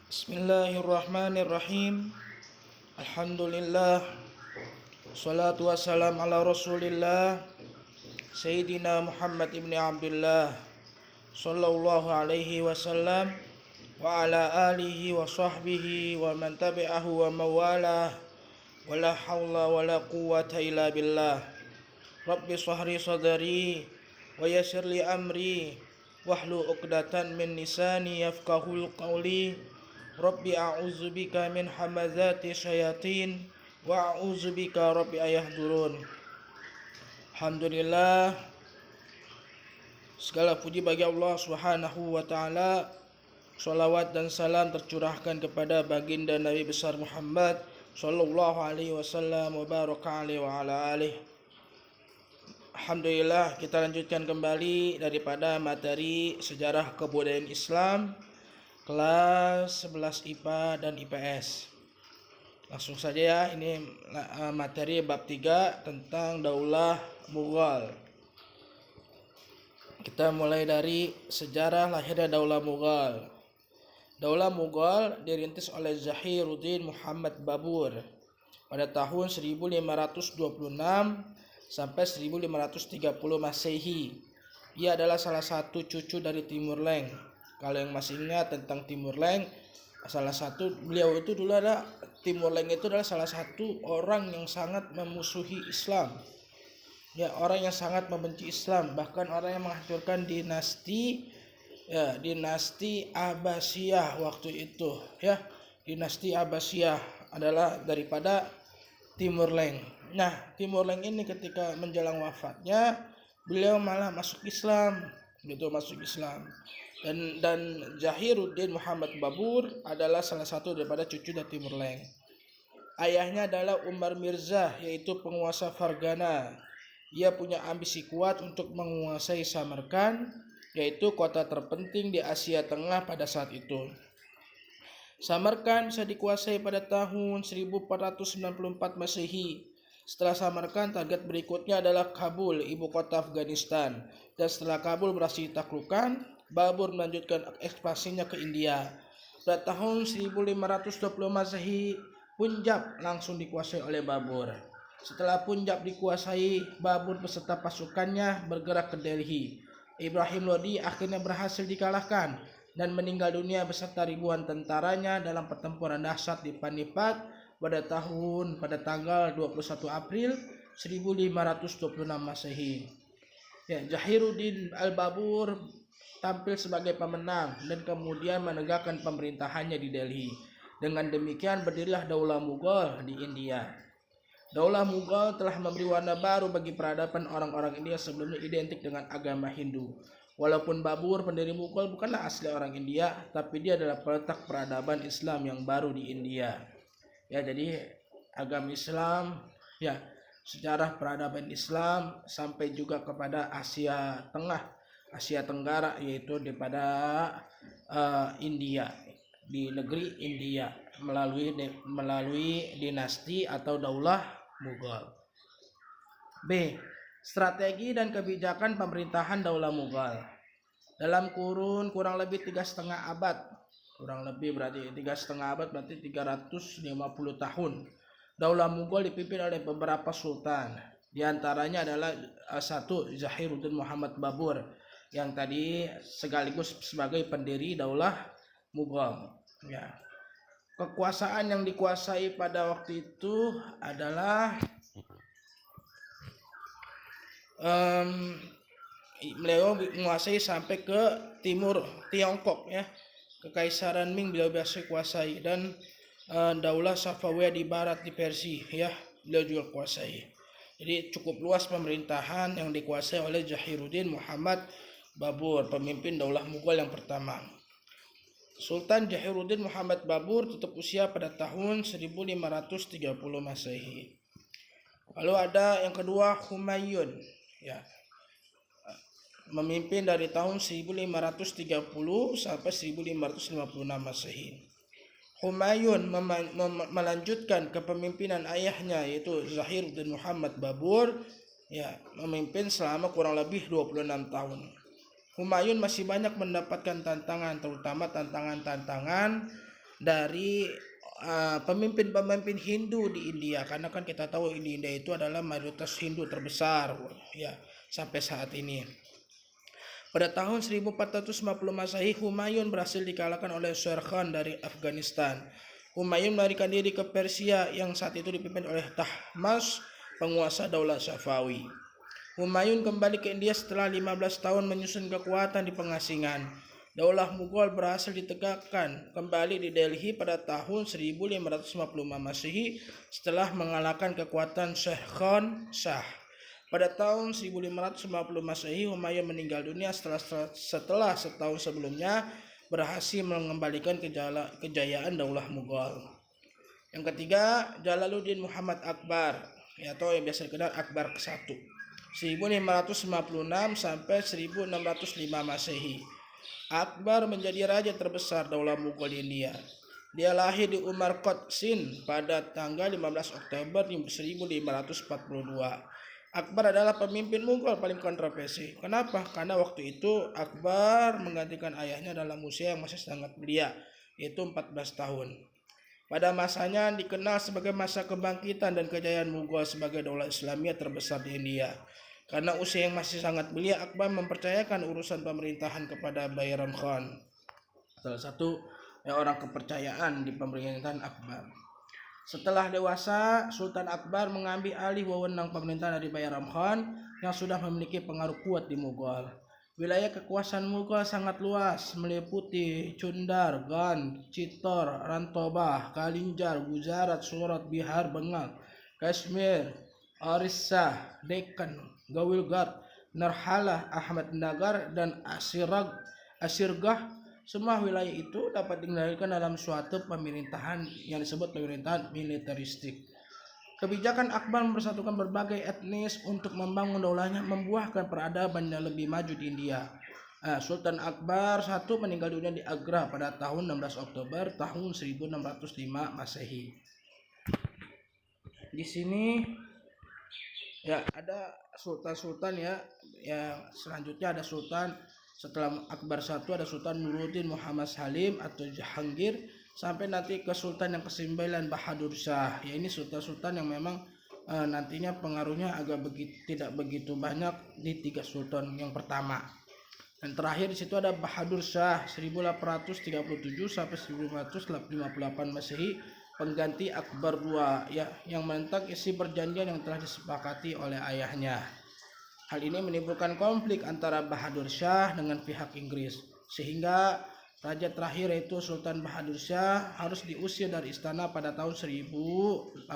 Bismillahirrahmanirrahim. Alhamdulillah. Salatu wassalam ala Rasulillah Sayyidina Muhammad ibn Abdullah sallallahu alaihi wasallam wa ala alihi wa sahbihi wa man tabi'ahu wa mawalah. Wala hawla wala quwwata illa billah. Rabbi shrah sadri wa yassir li amri wahlul 'uqdatan min lisani yafqahul qawli. Rabbi a'udzubika min hamazati syayatin wa a'udzubika rabbi ayahdurun. Alhamdulillah, segala puji bagi Allah Subhanahu wa taala. Shalawat dan salam tercurahkan kepada baginda Nabi besar Muhammad sallallahu alaihi wasallam wa baraka alaihi wa ala alihi. Alhamdulillah, kita lanjutkan kembali daripada materi sejarah kebudayaan Islam kelas 11 IPA dan IPS. Langsung saja ya, ini materi bab 3 tentang Daulah Mughal. Kita mulai dari sejarah lahirnya Daulah Mughal. Daulah Mughal dirintis oleh Zahiruddin Muhammad Babur pada tahun 1526 sampai 1530 Masehi. Ia adalah salah satu cucu dari Timur Leng. Kalau yang masih ingat tentang Timur Leng, beliau itu dulu Timur Leng itu adalah salah satu orang yang sangat memusuhi Islam. Ya, orang yang sangat membenci Islam, bahkan orang yang menghancurkan dinasti Abbasiyah waktu itu. Ya, dinasti Abbasiyah adalah daripada Timur Leng. Nah, Timur Leng ini ketika menjelang wafatnya, beliau malah masuk Islam. Dan Zahiruddin Muhammad Babur adalah salah satu daripada cucu dari Timur Leng. Ayahnya adalah Umar Mirza, yaitu penguasa Fargana. Ia punya ambisi kuat untuk menguasai Samarkand, yaitu kota terpenting di Asia Tengah pada saat itu. Samarkand bisa dikuasai pada tahun 1494 Masehi. Setelah Samarkand, target berikutnya adalah Kabul, ibu kota Afghanistan. Dan setelah Kabul berhasil ditaklukkan, Babur melanjutkan ekspansinya ke India. Pada tahun 1520 Masehi, Punjab langsung dikuasai oleh Babur. Setelah Punjab dikuasai, Babur beserta pasukannya bergerak ke Delhi. Ibrahim Lodi akhirnya berhasil dikalahkan dan meninggal dunia beserta ribuan tentaranya dalam pertempuran dahsyat di Panipat pada tanggal 21 April 1526 Masehi. Ya, Zahiruddin Al-Babur tampil sebagai pemenang dan kemudian menegakkan pemerintahannya di Delhi. Dengan demikian berdirilah Daulah Mughal di India. Daulah Mughal telah memberi warna baru bagi peradaban orang-orang India sebelumnya identik dengan agama Hindu. Walaupun Babur pendiri Mughal bukanlah asli orang India, tapi dia adalah peletak peradaban Islam yang baru di India. Ya, jadi agama Islam, ya, sejarah peradaban Islam sampai juga kepada Asia Tengah, Asia Tenggara, yaitu daripada India, di negeri India melalui dinasti atau Daulah Mughal. B. Strategi dan kebijakan pemerintahan Daulah Mughal. Dalam kurun kurang lebih 3,5 abad, berarti 350 tahun, Daulah Mughal dipimpin oleh beberapa sultan. Di antaranya adalah satu, Zahiruddin Muhammad Babur, yang tadi sekaligus sebagai pendiri Daulah Mughal. Ya. Kekuasaan yang dikuasai pada waktu itu adalah beliau menguasai sampai ke timur Tiongkok, ya. Kekaisaran Ming beliau biasa kuasai, dan Daulah Safawiyah di barat di Persia, ya, beliau juga kuasai. Jadi cukup luas pemerintahan yang dikuasai oleh Zahiruddin Muhammad Babur, pemimpin Daulah Mughal yang pertama. Sultan Zahiruddin Muhammad Babur tutup usia pada tahun 1530 Masehi. Lalu ada yang kedua, Humayun, ya, memimpin dari tahun 1530 sampai 1556 Masehi. Humayun melanjutkan kepemimpinan ayahnya, yaitu Zahiruddin Muhammad Babur, ya, memimpin selama kurang lebih 26 tahun. Humayun masih banyak mendapatkan tantangan, terutama tantangan dari pemimpin-pemimpin Hindu di India, karena kan kita tahu di India itu adalah mayoritas Hindu terbesar ya sampai saat ini. Pada tahun 1450 Masehi, Humayun berhasil dikalahkan oleh Sher Khan dari Afghanistan. Humayun melarikan diri ke Persia yang saat itu dipimpin oleh Tahmasp, penguasa Daulah Safawi. Humayun kembali ke India setelah 15 tahun menyusun kekuatan di pengasingan. Daulah Mughal berhasil ditegakkan kembali di Delhi pada tahun 1555 Masehi setelah mengalahkan kekuatan Sheikh Khan Shah. Pada tahun 1550 Masehi, Humayun meninggal dunia setelah setahun sebelumnya berhasil mengembalikan kejayaan Daulah Mughal. Yang ketiga, Jalaluddin Muhammad Akbar, atau yang biasa dikenal Akbar ke-1. 1556 sampai 1605 Masehi. Akbar menjadi raja terbesar Daulah Mughal di India. Dia lahir di Umarkot, Sindh pada tanggal 15 Oktober 1542. Akbar adalah pemimpin Mughal paling kontroversi. Kenapa? Karena waktu itu Akbar menggantikan ayahnya dalam usia yang masih sangat belia, yaitu 14 tahun. Pada masanya dikenal sebagai masa kebangkitan dan kejayaan Mughal sebagai daulah Islamiyah terbesar di India. Karena usia yang masih sangat belia, Akbar mempercayakan urusan pemerintahan kepada Bayram Khan, salah satu orang kepercayaan di pemerintahan Akbar. Setelah dewasa, Sultan Akbar mengambil alih wewenang pemerintahan dari Bayram Khan yang sudah memiliki pengaruh kuat di Mughal. Wilayah kekuasaan Mughal sangat luas, meliputi Chundar, Gand, Chittor, Rantobah, Kalinjar, Gujarat, Surat, Bihar, Bengal, Kashmir, Orissa, Deccan, Gawilghat, Narhala, Ahmadnagar, dan Asirgah. Semua wilayah itu dapat dikendalikan dalam suatu pemerintahan yang disebut pemerintahan militeristik. Kebijakan Akbar mempersatukan berbagai etnis untuk membangun daulahnya membuahkan peradaban yang lebih maju di India. Sultan Akbar I meninggal dunia di Agra pada tahun 16 Oktober tahun 1605 Masehi. Di sini ya ada sultan-sultan ya. Selanjutnya ada sultan. Setelah Akbar I ada Sultan Nuruddin Muhammad Salim atau Jahangir, sampai nanti ke Sultan yang ke-9 Bahadur Shah. Ya, ini sultan-sultan yang memang nantinya pengaruhnya tidak begitu banyak di 3 sultan yang pertama. Dan terakhir di situ ada Bahadur Shah 1837 sampai 1558 Masehi, pengganti Akbar II ya, yang menentang isi perjanjian yang telah disepakati oleh ayahnya. Hal ini menimbulkan konflik antara Bahadur Shah dengan pihak Inggris, sehingga raja terakhir yaitu Sultan Bahadur Shah harus diusir dari istana pada tahun 1885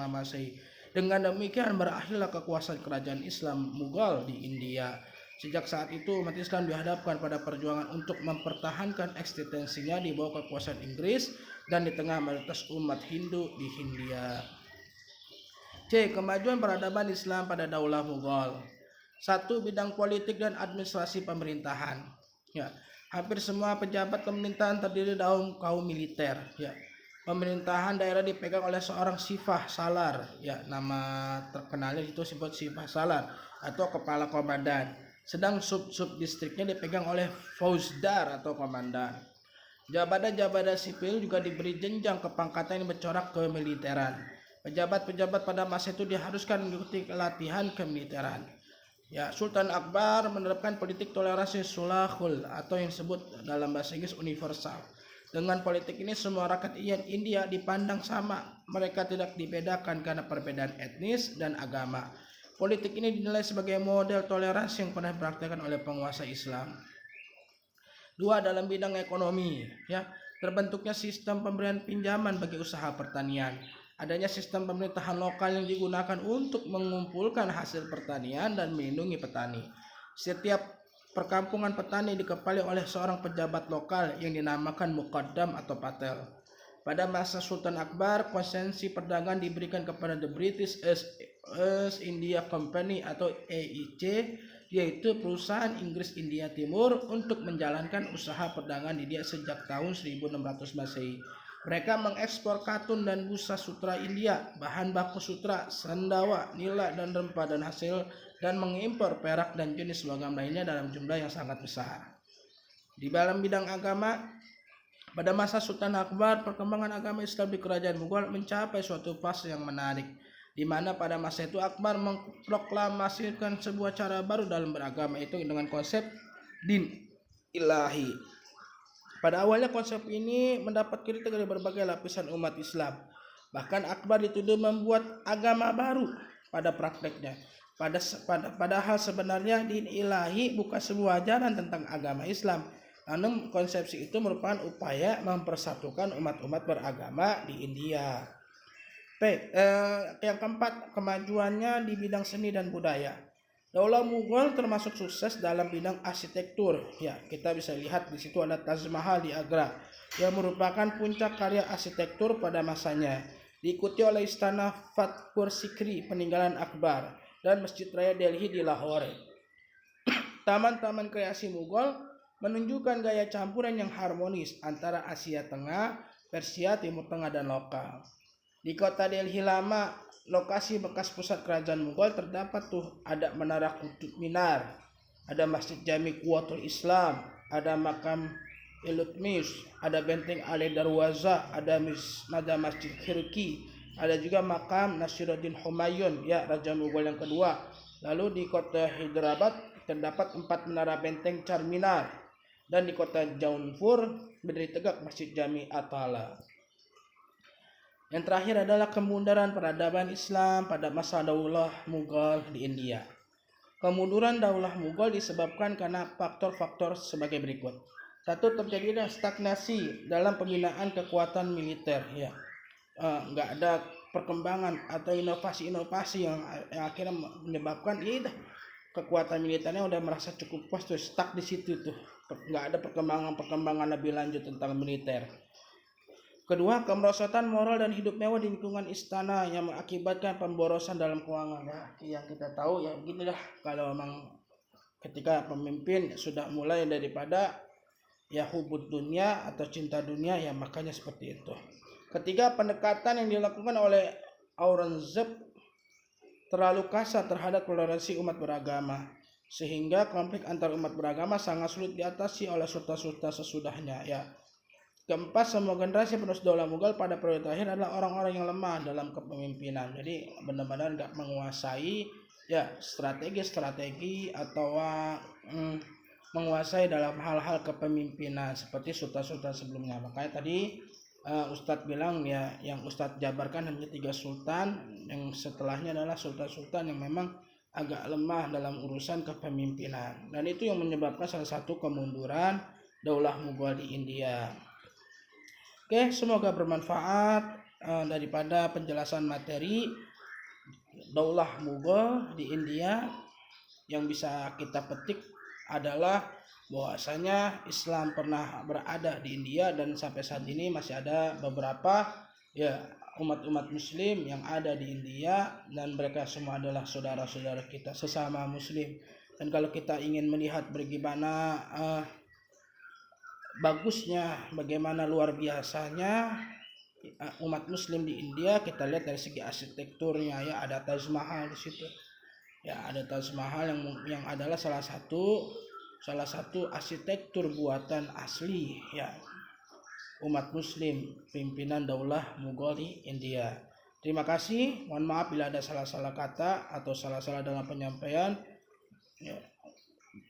Masehi. Dengan demikian berakhirlah kekuasaan kerajaan Islam Mughal di India. Sejak saat itu umat Islam dihadapkan pada perjuangan untuk mempertahankan eksistensinya di bawah kekuasaan Inggris dan di tengah mayoritas umat Hindu di Hindia. C. Kemajuan peradaban Islam pada Daulah Mughal. 1. Bidang politik dan administrasi pemerintahan. Ya, hampir semua pejabat pemerintahan terdiri dari kaum militer. Ya, pemerintahan daerah dipegang oleh seorang Sifah Salar. Ya, nama terkenalnya itu disebut Sifah Salar atau kepala komandan. Sedang sub-sub distriknya dipegang oleh Fauzdar atau komandan. Jabatan-jabatan sipil juga diberi jenjang kepangkatan yang bercorak kemiliteran. Pejabat-pejabat pada masa itu diharuskan mengikuti latihan kemiliteran. Ya, Sultan Akbar menerapkan politik toleransi sulahul atau yang disebut dalam bahasa Inggris universal. Dengan politik ini semua rakyat India dipandang sama. Mereka tidak dibedakan karena perbedaan etnis dan agama. Politik ini dinilai sebagai model toleransi yang pernah dipraktikkan oleh penguasa Islam. 2. Dalam bidang ekonomi, ya, terbentuknya sistem pemberian pinjaman bagi usaha pertanian. Adanya sistem pemerintahan lokal yang digunakan untuk mengumpulkan hasil pertanian dan melindungi petani. Setiap perkampungan petani dikepali oleh seorang pejabat lokal yang dinamakan Muqaddam atau Patel. Pada masa Sultan Akbar, konsesi perdagangan diberikan kepada The British East India Company atau EIC, yaitu perusahaan Inggris India Timur, untuk menjalankan usaha perdagangan di India sejak tahun 1600 Masehi. Mereka mengekspor katun dan busa sutra India, bahan baku sutra, sandawa, nila, dan rempah dan hasil, dan mengimpor perak dan jenis logam lainnya dalam jumlah yang sangat besar. Di dalam bidang agama, Pada masa Sultan Akbar, perkembangan agama Islam di kerajaan Mughal mencapai suatu fase yang menarik, di mana pada masa itu Akbar memproklamasikan sebuah cara baru dalam beragama, itu dengan konsep din ilahi. Pada awalnya konsep ini mendapat kritik dari berbagai lapisan umat Islam. Bahkan Akbar dituduh membuat agama baru pada prakteknya. Padahal sebenarnya din ilahi bukan sebuah ajaran tentang agama Islam. Namun konsepsi itu merupakan upaya mempersatukan umat-umat beragama di India. Yang keempat, kemajuannya di bidang seni dan budaya. Daulah Mughal termasuk sukses dalam bidang arsitektur. Ya, kita bisa lihat di situ ada Taj Mahal di Agra yang merupakan puncak karya arsitektur pada masanya. Diikuti oleh Istana Fatehpur Sikri peninggalan Akbar dan Masjid Raya Delhi di Lahore. Taman-taman kreasi Mughal menunjukkan gaya campuran yang harmonis antara Asia Tengah, Persia, Timur Tengah, dan lokal. Di kota Delhi lama, lokasi bekas pusat kerajaan Mughal, terdapat ada Menara Qutub Minar, ada Masjid Jami Quwwatul Islam, ada makam Iltutmish, ada benteng Ali Darwaza, ada Masjid Khirki, ada juga makam Nasiruddin Humayun, ya Raja Mughal yang kedua. Lalu di kota Hyderabad terdapat 4 menara benteng Charminar, dan di kota Jaunpur berdiri tegak Masjid Jami Atala. Yang terakhir adalah kemunduran peradaban Islam pada masa Daulah Mughal di India. Kemunduran Daulah Mughal disebabkan karena faktor-faktor sebagai berikut. 1, terjadinya stagnasi dalam pembinaan kekuatan militer, ya. Nggak ada perkembangan atau inovasi-inovasi yang akhirnya menyebabkan kekuatan militernya udah merasa cukup puas tuh, stuck di situ tuh, nggak ada perkembangan lebih lanjut tentang militer. Kedua, kemerosotan moral dan hidup mewah di lingkungan istana yang mengakibatkan pemborosan dalam keuangan. Ya, yang kita tahu ya beginilah, kalau memang ketika pemimpin sudah mulai daripada ya hubud dunia atau cinta dunia, ya makanya seperti itu. Ketiga, pendekatan yang dilakukan oleh Aurangzeb terlalu kasar terhadap toleransi umat beragama, sehingga konflik antar umat beragama sangat sulit diatasi oleh sultan-sultan sesudahnya. Ya. Keempat, semua generasi penerus Daulah Mughal pada periode terakhir adalah orang-orang yang lemah dalam kepemimpinan. Jadi benar-benar nggak menguasai ya strategi atau menguasai dalam hal-hal kepemimpinan seperti sultan-sultan sebelumnya. Makanya tadi Ustadz bilang ya, yang Ustadz jabarkan hanya 3 sultan, yang setelahnya adalah sultan-sultan yang memang agak lemah dalam urusan kepemimpinan, dan itu yang menyebabkan salah satu kemunduran Daulah Mughal di India. Oke, semoga bermanfaat daripada penjelasan materi Daulah Mughal di India. Yang bisa kita petik adalah bahwasanya Islam pernah berada di India dan sampai saat ini masih ada beberapa ya umat-umat muslim yang ada di India, dan mereka semua adalah saudara-saudara kita sesama muslim. Dan kalau kita ingin melihat bagaimana bagusnya, bagaimana luar biasanya umat muslim di India, kita lihat dari segi arsitekturnya, ya ada Taj Mahal di situ. Ya, ada Taj Mahal yang adalah salah satu arsitektur buatan asli ya umat muslim pimpinan Daulah Mughal di India. Terima kasih. Mohon maaf bila ada salah-salah kata atau salah-salah dalam penyampaian. Ya.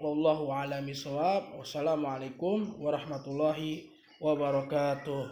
Wallahu a'lam bishawab. Wassalamualaikum warahmatullahi wabarakatuh.